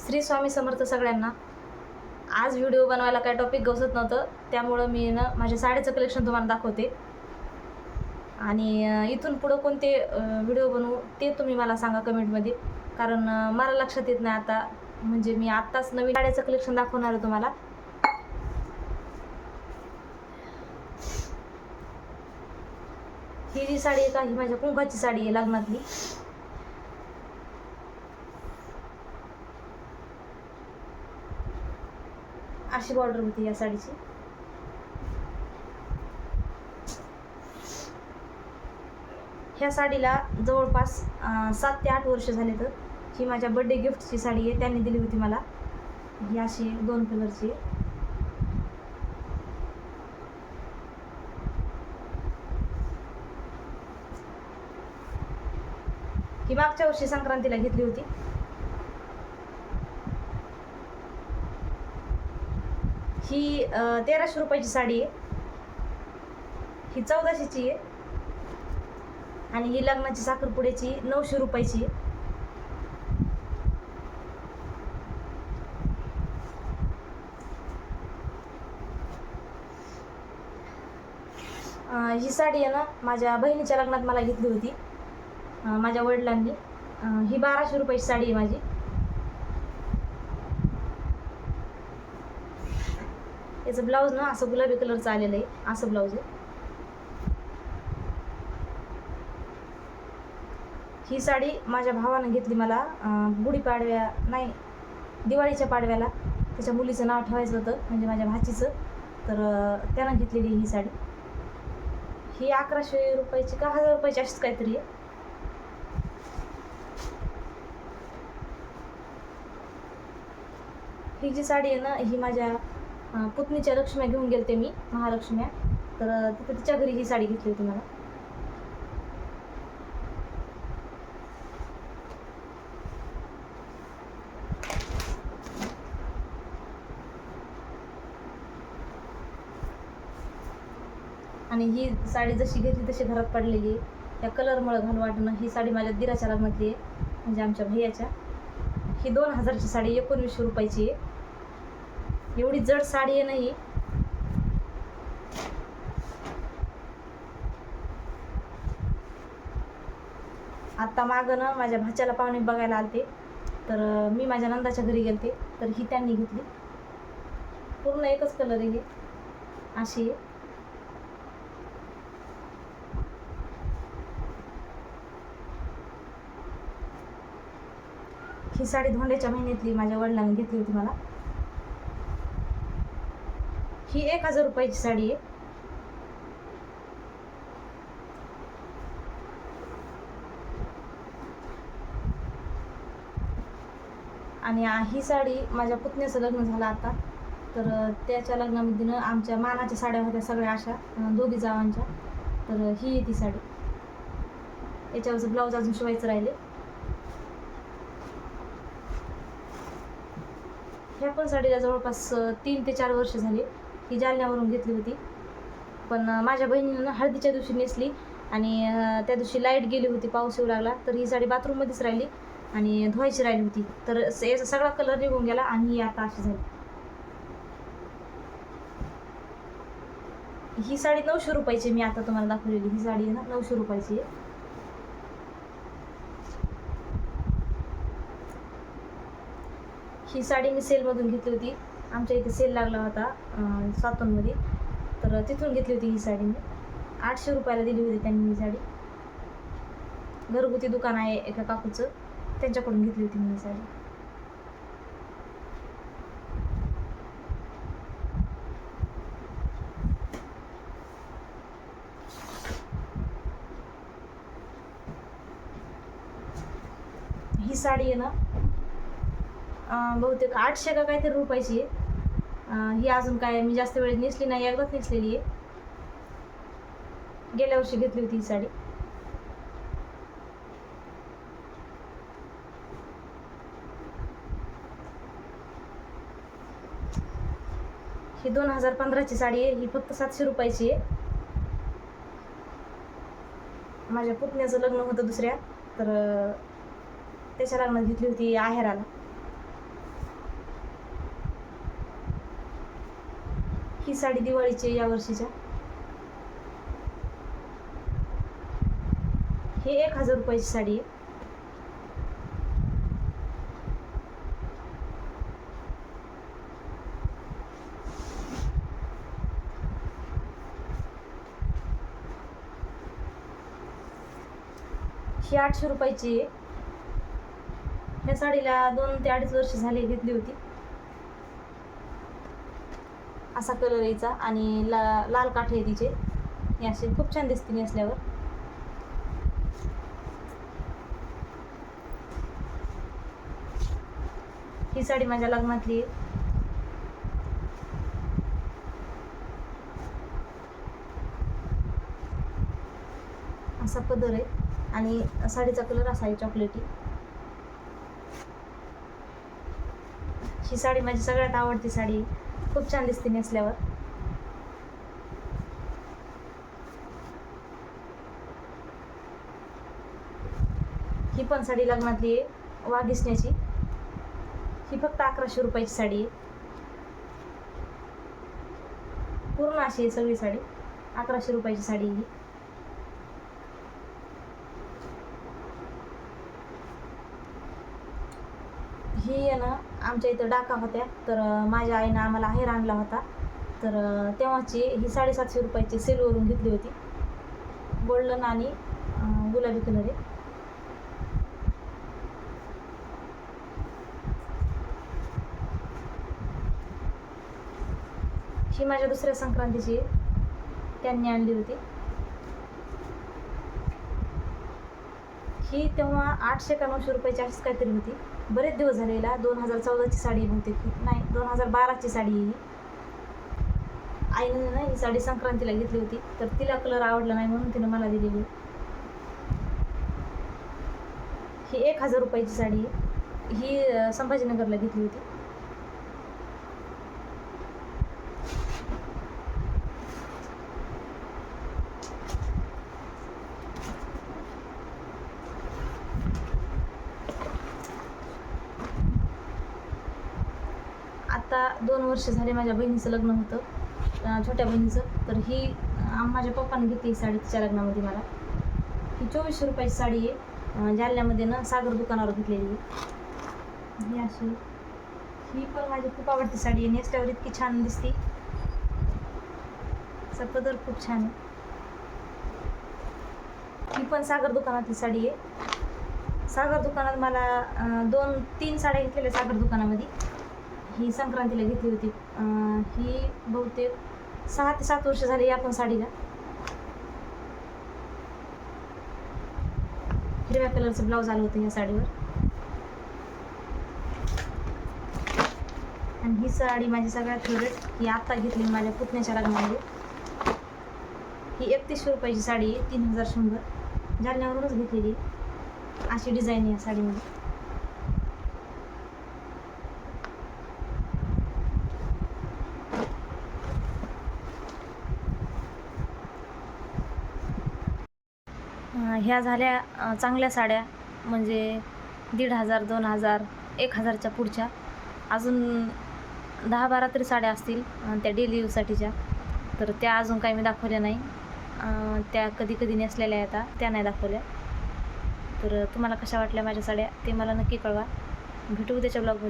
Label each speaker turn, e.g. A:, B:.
A: श्री स्वामी समर्थ सगळ्यांना. आज व्हिडिओ बनवायला काय टॉपिक गवसत नव्हतं, त्यामुळं मी माझ्या साडीचं कलेक्शन तुम्हाला दाखवते. आणि इथून पुढं कोणते व्हिडिओ बनवू ते तुम्ही मला सांगा कमेंटमध्ये, कारण मला लक्षात येत नाही आता. म्हणजे मी आत्ताच नवीन साड्याचं कलेक्शन दाखवणार आहे तुम्हाला. ही जी साडी आहे का, ही माझ्या कुंकाची साडी आहे लग्नातली. अशी बॉर्डर होती या साडीची. ह्या साडीला जवळपास 7 ते 8 वर्ष झाले. तर ही माझ्या बर्थडे गिफ्टची साडी आहे, त्यांनी दिली होती मला. ही अशी 2 कलरची. ही मागच्या वर्षी संक्रांतीला घेतली होती. ही 1300 रुपयाची साडी आहे. ही 1400ची आहे. आणि ही लग्नाची साखरपुड्याची 900 रुपयाची आहे. ही साडी आहे ना, माझ्या बहिणीच्या लग्नात मला घेतली होती माझ्या वडिलांनी. ही 1200 रुपयाची साडी आहे माझी. याचं ब्लाऊज ना असं गुलाबी कलरचं आलेलं आहे, असं ब्लाऊज आहे. ही साडी माझ्या भावानं घेतली मला गुढीपाडव्या नाही, दिवाळीच्या पाडव्याला. त्याच्या मुलीचं नाव ठेवायचं होतं, म्हणजे माझ्या भाचीचं. तर त्यानं घेतलेली ही साडी. ही 1100 रुपयाची का 1000 रुपयाची अशीच काहीतरी आहे. ही जी साडी आहे ना, ही माझ्या पुतणीच्या लक्ष्म्या घेऊन गेलते मी, महालक्ष्म्या. तर तिथे तिच्या घरी ही साडी घेतली होती मला. आणि ही साडी जशी घेतली तशी घरात पडलेली आहे. या कलरमुळे घालू वाटणं. ही साडी माझ्या दिराच्या लग्नातली आहे, म्हणजे आमच्या भैयाच्या. ही 2000ची साडी 1900 रुपयाची आहे. एवढी जड साडी आहे नाही. आत्ता मागं ना माझ्या भाच्याला पाहुणे बघायला आलते, तर मी माझ्या नंदाच्या घरी गेलते. तर ही त्यांनी घेतली. पूर्ण एकच कलर आहे, अशी आहे. ही साडी धोंड्याच्या महिन्यातली माझ्या वडिलांनी घेतली होती मला. ही 1000 रुपयाची साडी आहे. आणि ही साडी माझ्या पुतण्याचं लग्न झालं आता. तर त्याच्या लग्नामध्ये ना आमच्या मानाच्या साड्या होत्या सगळ्या अशा, दोघी जावांच्या. तर ही आहे ती साडी. याच्यावरचं ब्लाऊज अजून शिवायचं राहिले. ह्या पण साडीला जवळपास 3 ते 4 वर्ष झाली. ही जालन्यावरून घेतली होती, पण माझ्या बहिणीनं ना हळदीच्या दिवशी नेसली. आणि त्या दिवशी लाईट गेली होती, पाऊस येऊ लागला. तर ही साडी बाथरूममध्येच राहिली आणि धुवायची राहिली होती. तर याचा सगळा कलर निघून गेला आणि ही आता अशी झाली. ही साडी 900 रुपयाची मी आता तुम्हाला दाखवलेली ही साडी आहे ना, 900 रुपयाची आहे. ही साडी मी सेलमधून घेतली होती. आमच्या इथे सेल लागला होता सातूनमध्ये. तर तिथून घेतली होती ही साडी मी. 800 रुपयाला दिली होती त्यांनी ही साडी. घरगुती दुकान आहे एका काकूचं, त्यांच्याकडून घेतली होती मी ही साडी. ही साडी आहे ना बहुतेक 800 का काहीतरी रुपयाची आहे. ही अजून काय मी जास्त वेळ नेसली नाही, एकदाच नेसलेली आहे. गेल्या वर्षी घेतली होती ही साडी. ही 2015ची साडी आहे. ही फक्त 700 रुपयाची आहे. माझ्या पुतण्याचं लग्न होतं दुसऱ्या, तर त्याच्या लग्नात घेतली होती आहेराला. ही साडी दिवाळीची आहे या वर्षीच्या. ही 1000 रुपयाची साडी आहे. ही 800 रुपयाची आहे. ह्या साडीला 2 ते 2.5 वर्ष झाले घेतली होती. असा कलर यायचा आणि लाल काठ आहे तिचे. हे असे खूप छान दिसते नेसल्यावर. ही साडी माझ्या लग्नातली आहे. असा पदर आहे आणि साडीचा कलर असा आहे चॉकलेटी. ही साडी माझी सगळ्यात आवडती साडी आहे. खूप छान दिसते नेसल्यावर. ही पण साडी लग्नातली आहे वाघिसण्याची. ही फक्त 1100 रुपयाची साडी आहे. पूर्ण अशी आहे सगळी साडी. 1100 रुपयाची साडी ही. ही आहे ना आमच्या इथं डाका होत्या, तर माझ्या आईनं आम्हाला आहेर आणला होता. तर तेव्हाची ही 750 रुपयाची सेलवरून घेतली होती. गोल्डन आणि गुलाबी कलर आहे. ही माझ्या दुसऱ्या संक्रांतीची त्यांनी आणली होती. ही तेव्हा 800 का 900 रुपयाची अशीच काहीतरी होती. बरेच दिवस झालेला. 2014ची साडी बहुतेक, नाही 2012ची साडी ही. आईनं ना ही साडी संक्रांतीला घेतली होती, तर तिला कलर आवडला नाही म्हणून तिनं मला दिलेली. ही 1000 रुपयाची साडी आहे. ही संभाजीनगरला घेतली होती. आता 2 वर्ष झाले माझ्या बहिणीचं लग्न होतं, छोट्या बहिणीचं. तर ही माझ्या पप्पाने घेतली साडी तिच्या लग्नामध्ये मला. ही 2400 रुपयाची साडी आहे. जालन्यामध्ये ना सागर दुकानावर घेतलेली आहे. ही अशी. ही पण माझी खूप आवडती साडी आहे. नेसल्यावर इतकी छान दिसते. असा पदर खूप छान आहे. ही पण सागर दुकानातली साडी आहे. सागर दुकानात मला 2-3 साड्या घेतलेल्या सागर दुकानामध्ये. ही संक्रांतीला घेतली होती. ही बहुतेक 6 ते 7 वर्ष झाली या पण साडीला. हिरव्या कलरचं ब्लाऊज आलं होतं या साडीवर. आणि ही साडी माझी सगळ्यात फेवरेट. ही आत्ता घेतली माझ्या पुतण्याच्या लग्नामध्ये. ही 3100 रुपयाची साडी आहे. 3100 जालन्यावरूनच घेतलेली. अशी डिझाईन आहे या साडीमध्ये. ह्या झाल्या चांगल्या साड्या, म्हणजे 1500, 2000, 1000च्या पुढच्या. अजून 10-12 तरी साड्या असतील त्या डेली यूजसाठीच्या. तर त्या अजून काही मी दाखवल्या नाही. त्या कधी कधी नेसलेल्या आहेत, त्या नाही दाखवल्या. तर तुम्हाला कशा वाटल्या माझ्या साड्या ते मला नक्की कळवा. भेटू उद्याच्या ब्लॉगमध्ये.